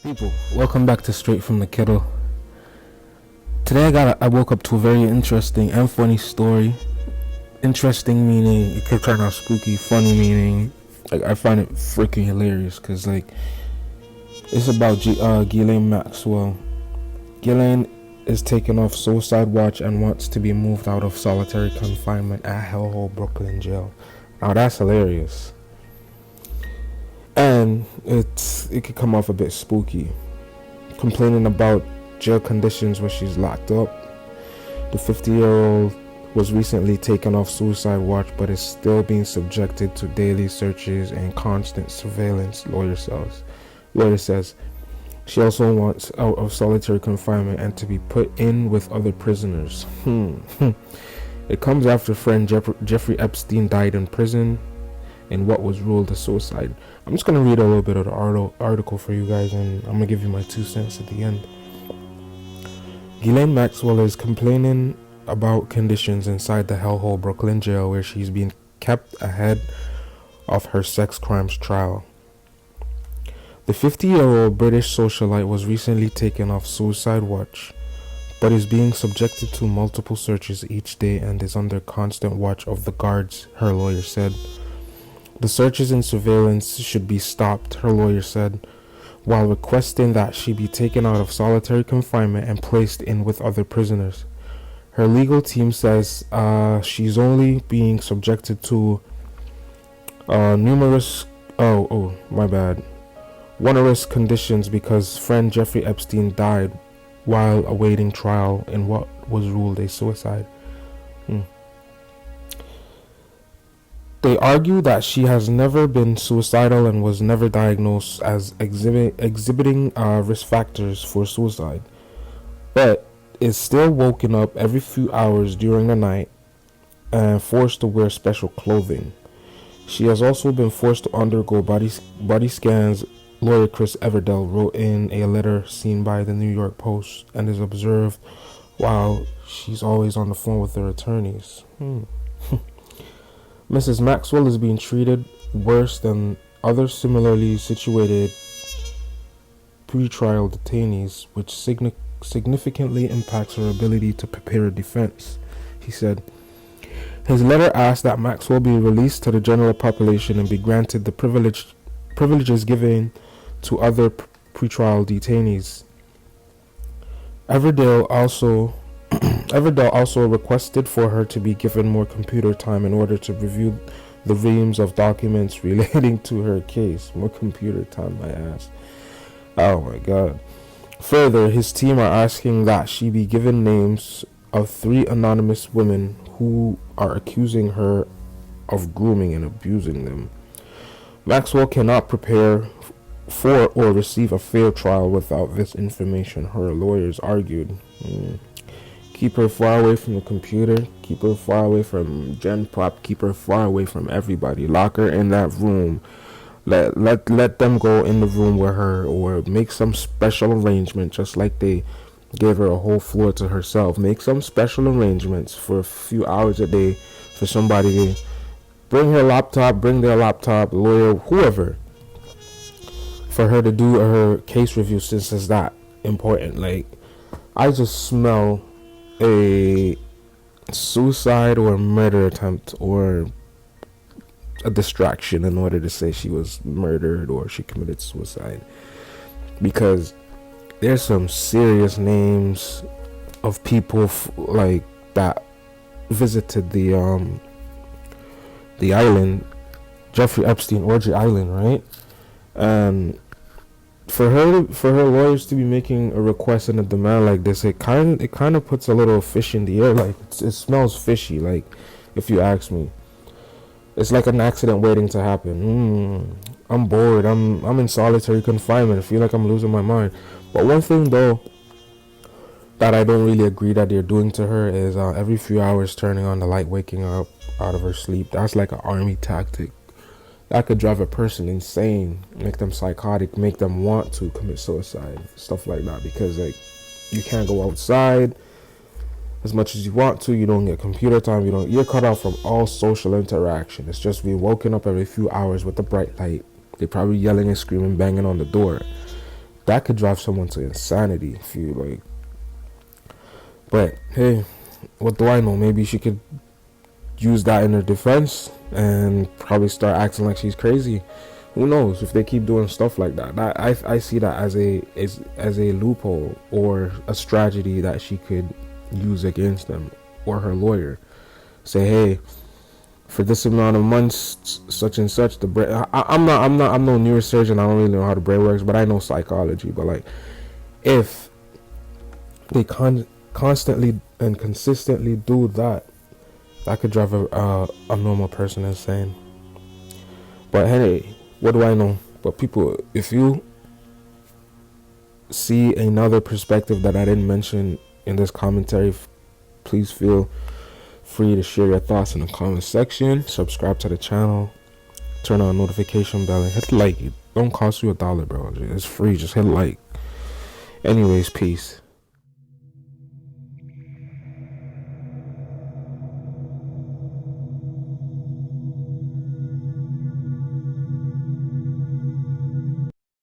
People, welcome back to Straight from the Kettle. Today I woke up to a very interesting and funny story. Interesting meaning it could turn out spooky. Funny meaning I find it freaking hilarious because it's about Ghislaine Maxwell. Ghislaine is taken off suicide watch and wants to be moved out of solitary confinement at Hellhole Brooklyn jail. Now that's hilarious. And it could come off a bit spooky. Complaining about jail conditions where she's locked up. The 50-year-old was recently taken off suicide watch but is still being subjected to daily searches and constant surveillance, lawyer says. She also wants out of solitary confinement and to be put in with other prisoners. It comes after friend Jeffrey Epstein died in prison in what was ruled a suicide. I'm just going to read a little bit of the article for you guys, and I'm going to give you my 2 cents at the end. Ghislaine Maxwell is complaining about conditions inside the Hellhole Brooklyn jail where she's being kept ahead of her sex crimes trial. The 50-year-old British socialite was recently taken off suicide watch, but is being subjected to multiple searches each day and is under constant watch of the guards, her lawyer said. The searches and surveillance should be stopped, her lawyer said, while requesting that she be taken out of solitary confinement and placed in with other prisoners. Her legal team says she's only being subjected to onerous conditions because friend Jeffrey Epstein died while awaiting trial in what was ruled a suicide. They argue that she has never been suicidal and was never diagnosed as exhibiting risk factors for suicide, but is still woken up every few hours during the night and forced to wear special clothing. She has also been forced to undergo body scans, lawyer Chris Everdell wrote in a letter seen by the New York Post, and is observed while she's always on the phone with her attorneys. Mrs. Maxwell is being treated worse than other similarly situated pretrial detainees, which significantly impacts her ability to prepare a defense, he said. His letter asked that Maxwell be released to the general population and be granted the privileges given to other pretrial detainees. Everdell also requested for her to be given more computer time in order to review the reams of documents relating to her case. More computer time, my ass. Oh my god. Further, his team are asking that she be given names of 3 anonymous women who are accusing her of grooming and abusing them. Maxwell cannot prepare for or receive a fair trial without this information, her lawyers argued. Keep her far away from the computer, keep her far away from Gen Pop, keep her far away from everybody. Lock her in that room. Let them go in the room with her, or make some special arrangement, just like they gave her a whole floor to herself. Make some special arrangements for a few hours a day for somebody to bring their laptop, lawyer, whoever, for her to do her case review, since it's that important. Like, I just smell a suicide or a murder attempt or a distraction in order to say she was murdered or she committed suicide, because there's some serious names of people like that visited the island, Jeffrey Epstein orgy island, right? And for her lawyers to be making a request and a demand like this, it kind of puts a little fish in the air. Like, it smells fishy, like, if you ask me. It's like an accident waiting to happen. I'm bored. I'm in solitary confinement. I feel like I'm losing my mind. But one thing though that I don't really agree that they're doing to her is every few hours turning on the light, waking her up out of her sleep. That's like an army tactic. That could drive a person insane, make them psychotic, make them want to commit suicide, stuff like that. Because like, you can't go outside as much as you want to. You don't get computer time. You're cut off from all social interaction. It's just being woken up every few hours with the bright light. They're probably yelling and screaming, banging on the door. that could drive someone to insanity if you like. But hey, what do I know? Maybe she could use that in her defense and probably start acting like she's crazy. Who knows? If they keep doing stuff like that, I see that as a loophole or a strategy that she could use against them or her lawyer. Say, hey, for this amount of months, such and such, the brain. I'm no neurosurgeon. I don't really know how the brain works, but I know psychology. But like, if they constantly and consistently do that, that could drive a normal person insane. But hey, what do I know? But people, if you see another perspective that I didn't mention in this commentary, please feel free to share your thoughts in the comment section. Subscribe to the channel, turn on notification bell, and hit like. It don't cost you $1, bro. It's free. Just hit like. Anyways, peace.